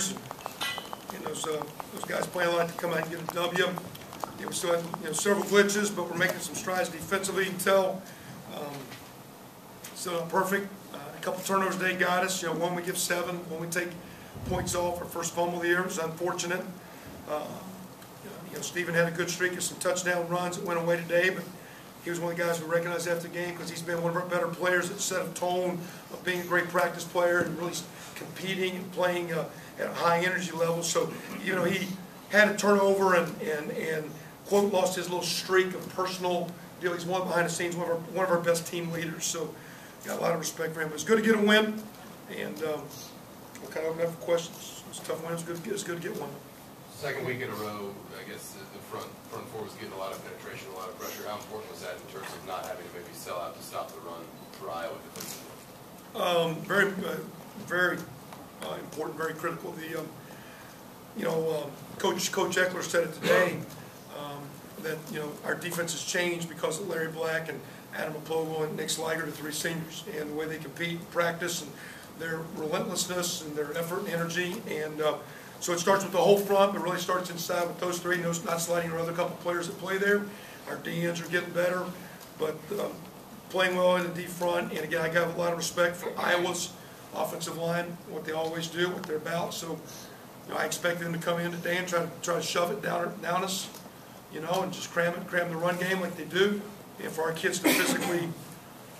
And those guys playing a lot to come out and get a W. We still had several glitches, but we're making some strides defensively. You can tell still not perfect. A couple turnovers today got us. One we give 7, one we take points off. Our first fumble of the year was unfortunate. Stephen had a good streak of some touchdown runs that went away today, but he was one of the guys we recognized after the game because he's been one of our better players that set a tone of being a great practice player and really competing and playing at a high energy level. So, he had a turnover and quote lost his little streak of personal deal. He's one behind the scenes, one of our best team leaders. So, got a lot of respect for him. But it's good to get a win, and we'll kind of open up for questions. It's a tough win. It's good to get one. Second week in a row, I guess the front four was getting a lot of penetration, a lot of pressure. How important was that in terms of not having to maybe sell out to stop the run for Iowa defensively? Very important, very critical. Coach Eckler said it today that our defense has changed because of Larry Black and Adam Aplogo and Nick Sliger, the 3 seniors, and the way they compete and practice and their relentlessness and their effort and energy. And so it starts with the whole front, but really starts inside with those 3, not sliding around a couple players that play there. Our DNs are getting better, but playing well in the D front. And again, I got a lot of respect for Iowa's offensive line, what they always do, what they're about. So I expect them to come in today and try to shove it down us, and just cram the run game like they do. And for our kids to physically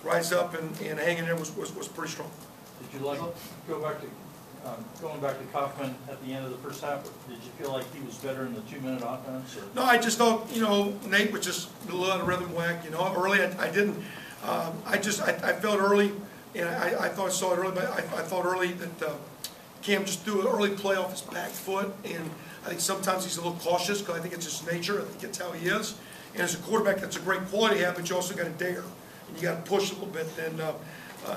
rise up and hang in there was pretty strong. Did you going back to Kaufman at the end of the first half, did you feel like he was better in the 2-minute offense? Or? No, I just thought, Nate was just a little out of rhythm whack. Early I didn't. I felt early, and I thought I saw it early, but I thought early that Cam just threw an early play off his back foot, and I think sometimes he's a little cautious because I think it's just nature. I think it's how he is. And as a quarterback, that's a great quality to have, but you also got to dare, and you got to push a little bit. And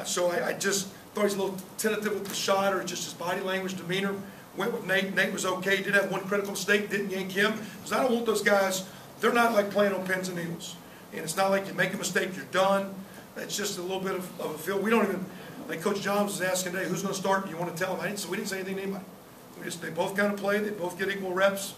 so I just thought he's a little tentative with the shot, or just his body language, demeanor. Went with Nate. Nate was okay. Did have one critical mistake. Didn't yank him. Because I don't want those guys. They're not like playing on pins and needles. And it's not like you make a mistake, you're done. It's just a little bit of a feel. We don't even, like Coach Johns was asking today, who's going to start? Do you want to tell them? We didn't say anything to anybody. They both kind of play. They both get equal reps.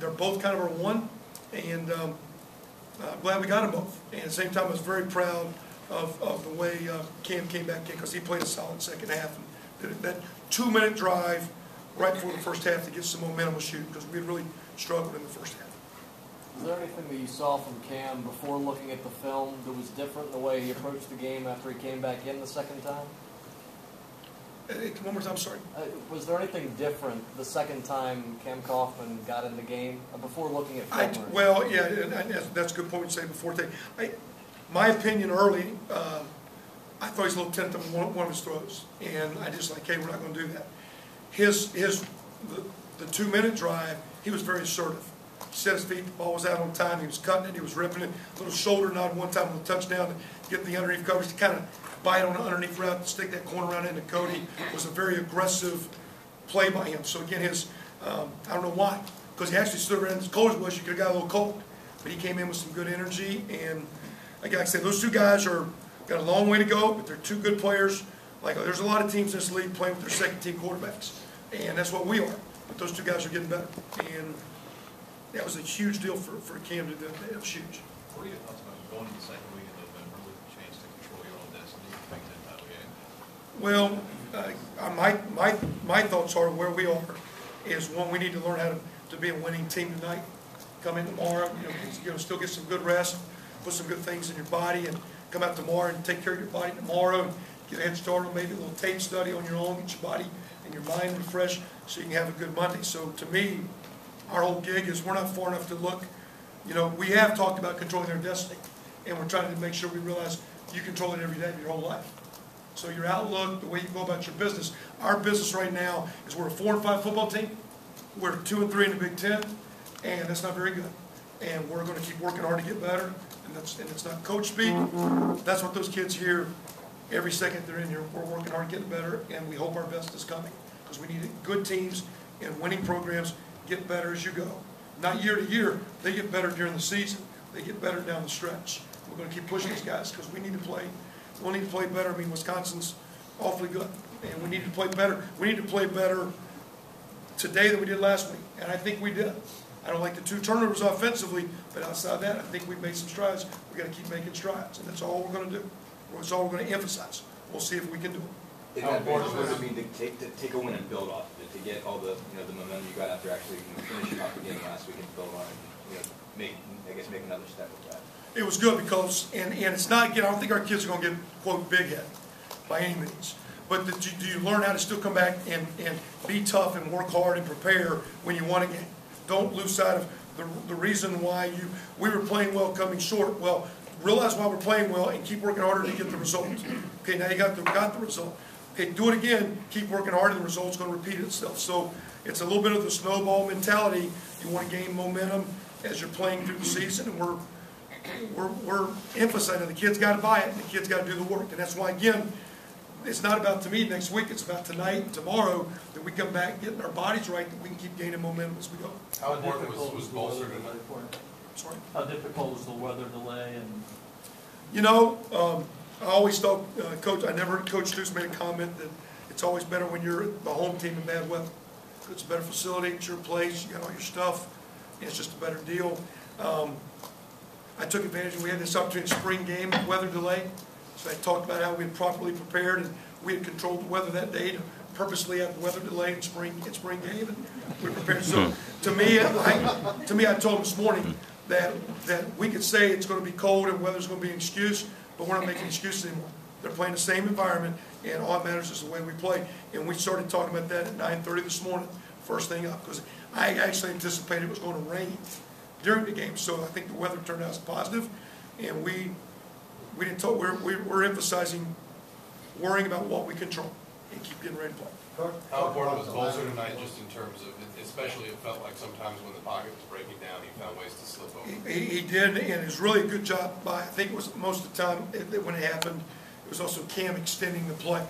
They're both kind of our one. And I'm glad we got them both. And at the same time, I was very proud of the way Cam came back in, because he played a solid second half. And that 2-minute drive right before the first half to get some momentum with shooting, because we had really struggled in the first half. Is there anything that you saw from Cam before looking at the film that was different in the way he approached the game after he came back in the second time? One more time, sorry. Was there anything different the second time Cam Kaufman got in the game before looking at film? Well, yeah, that's a good point to say before. My opinion early, I thought he was a little tentative on one of his throws, and I just like, hey, we're not going to do that. The 2-minute drive, he was very assertive. He set his feet, the ball was out on time, he was cutting it, he was ripping it, a little shoulder nod one time on the touchdown to get the underneath coverage, to kind of bite on the underneath route, to stick that corner around into Cody. It was a very aggressive play by him. So again, I don't know why, because he actually stood around as cold as was, you could have got a little cold. But he came in with some good energy, and like I said, those 2 guys got a long way to go, but they're 2 good players. Like, there's a lot of teams in this league playing with their second-team quarterbacks, and that's what we are. But those 2 guys are getting better, and that was a huge deal for Cam to do. That was huge. What are your thoughts about going into the second week in November with a chance to control your own destiny and make that title game? Well, my thoughts are where we are is, one, we need to learn how to be a winning team tonight. Come in tomorrow, still get some good rest, put some good things in your body, and come out tomorrow and take care of your body tomorrow and get a head start on maybe a little tape study on your own, get your body and your mind refreshed so you can have a good Monday. So to me, our whole gig is we're not far enough to look. We have talked about controlling our destiny, and we're trying to make sure we realize you control it every day of your whole life. So your outlook, the way you go about your business. Our business right now is we're a 4-5 football team. We're 2-3 in the Big Ten, and that's not very good. And we're going to keep working hard to get better. And it's not coach speak. That's what those kids hear every second they're in here. We're working hard, getting better, and we hope our best is coming, because we need good teams and winning programs get better as you go. Not year to year. They get better during the season. They get better down the stretch. We're going to keep pushing these guys because we need to play. We'll need to play better. I mean, Wisconsin's awfully good, and we need to play better. We need to play better today than we did last week, and I think we did. I don't like the 2 turnovers offensively, but outside of that, I think we've made some strides. We've got to keep making strides, and that's all we're going to do. That's all we're going to emphasize. We'll see if we can do it. In that bench, what does it mean to take a win and build off of it, to get all the the momentum you got after actually finishing off the game last week and build on it, make another step with that? It was good because, and it's not, again, I don't think our kids are going to get, quote, big head by any means. But do you learn how to still come back and be tough and work hard and prepare when you won a game? Don't lose sight of the reason why we were playing well coming short. Well, realize why we're playing well and keep working harder to get the result. Okay, now you got the result. Okay, do it again, keep working hard, and the result's going to repeat itself. So it's a little bit of the snowball mentality. You want to gain momentum as you're playing through the season, and we're emphasizing the kids got to buy it, and the kids got to do the work. And that's why, again, it's not about to me next week, it's about tonight and tomorrow that we come back getting our bodies right, that we can keep gaining momentum as we go. How important was Bolster tonight? Sorry? How difficult was the weather delay? And I always thought, Coach, I never heard Coach Stoops made a comment that it's always better when you're the home team in bad weather. It's a better facility, it's your place, you got all your stuff, and it's just a better deal. I took advantage, we had this opportunity in spring game, weather delay. So I talked about how we had properly prepared and we had controlled the weather that day to purposely have the weather delay in spring game, and we prepared. So to me, I told them this morning that we could say it's going to be cold and weather's going to be an excuse, but we're not making excuses anymore. They're playing the same environment, and all that matters is the way we play. And we started talking about that at 9:30 this morning, first thing up, because I actually anticipated it was going to rain during the game. So I think the weather turned out as positive, and we didn't talk. We're emphasizing worrying about what we control and keep getting ready to play. How important was Bolster tonight, just in terms of, especially it felt like sometimes when the pocket was breaking down, he found ways to slip over. He did, and it was really a good job by, I think it was most of the time when it happened, it was also Cam extending the play.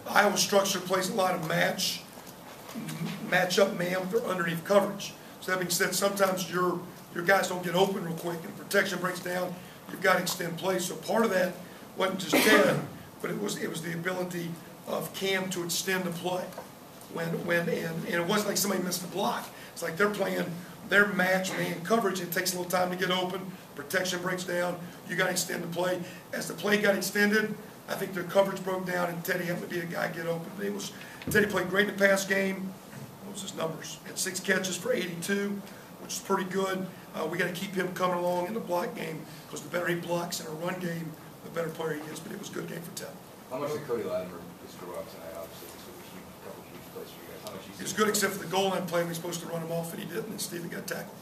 Iowa structure plays a lot of match up man with their underneath coverage. So that being said, sometimes your guys don't get open real quick and protection breaks down. You've got to extend play. So part of that wasn't just Ted, but it was the ability of Cam to extend the play. And it wasn't like somebody missed a block. It's like they're playing their match man coverage. It takes a little time to get open. Protection breaks down. You got to extend the play. As the play got extended, I think their coverage broke down, and Teddy happened to be a guy get open. Teddy played great in the pass game. What was his numbers? Had 6 catches for 82, which is pretty good. We got to keep him coming along in the block game, because the better he blocks in a run game, the better player he is. But it was a good game for Ted. How much did Cody Latimer screw up tonight? Obviously, this was a couple of huge plays for you guys. How much He was good except for the goal line play. We were supposed to run him off, and he didn't, and Steven got tackled.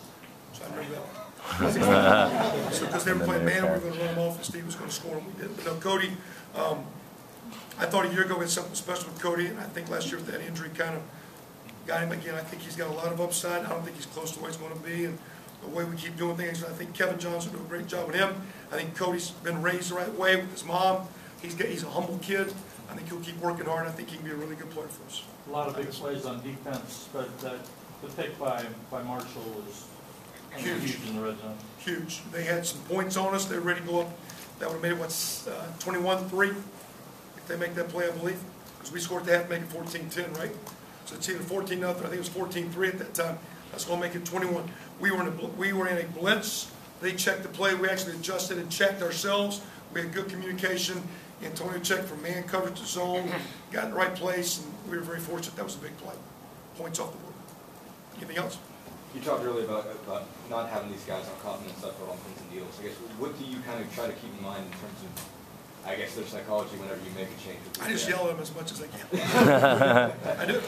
So I remember that. So because they were playing man, we were going to run him off, and Steve was going to score, and we didn't. But no, Cody, I thought a year ago we had something special with Cody, and I think last year with that injury kind of got him again. I think he's got a lot of upside. I don't think he's close to where he's going to be, and the way we keep doing things, I think Kevin Johnson will do a great job with him. I think Cody's been raised the right way with his mom. He's a humble kid. I think he'll keep working hard. I think he can be a really good player for us. a lot of big plays on defense, but the pick by Marshall was huge in the red zone. Huge. They had some points on us. They were ready to go up. That would have made it, 21-3 if they make that play, I believe. Because we scored at the half, make it 14-10, right? So it's either 14-0, I think it was 14-3 at that time. That's going to make it 21. We were in a blitz. They checked the play. We actually adjusted and checked ourselves. We had good communication. Antonio checked from man coverage to zone, got in the right place, and we were very fortunate. That was a big play. Points off the board. Anything else? You talked earlier about not having these guys on confidence stuff on pins and deals. I guess, what do you kind of try to keep in mind in terms of, I guess, their psychology whenever you make a change? I just yell at them as much as I can. I do.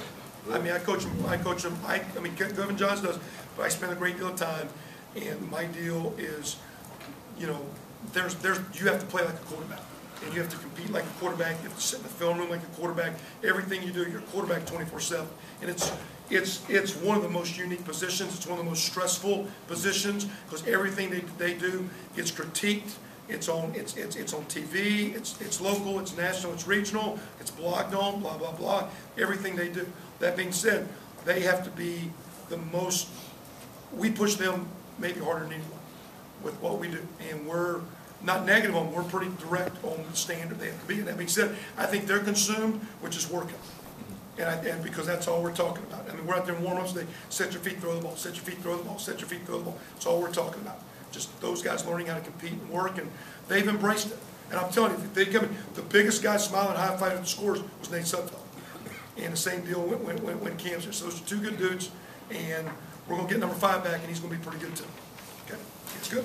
I mean, I coach them. I mean, Kevin Johns does, but I spend a great deal of time, and my deal is, you have to play like a quarterback, and you have to compete like a quarterback. You have to sit in the film room like a quarterback. Everything you do, you're a quarterback 24/7, and it's one of the most unique positions. It's one of the most stressful positions because everything they do gets critiqued. It's on TV. It's local. It's national. It's regional. It's blogged on. Blah blah blah. Everything they do. That being said, they have to be the most. We push them maybe harder than anyone with what we do, and we're not negative on them. We're pretty direct on the standard they have to be. And that being said, I think they're consumed, which is working. And because that's all we're talking about. I mean, we're out there in warm-ups, they set your feet, throw the ball, set your feet, throw the ball, set your feet, throw the ball. That's all we're talking about. Just those guys learning how to compete and work, and they've embraced it. And I'm telling you, if they come in, the biggest guy smiling, high-fiving at the scores was Nate Sudfeld. And the same deal when Cam's here. So those are two good dudes, and we're going to get number 5 back, and he's going to be pretty good too. Okay, it's good.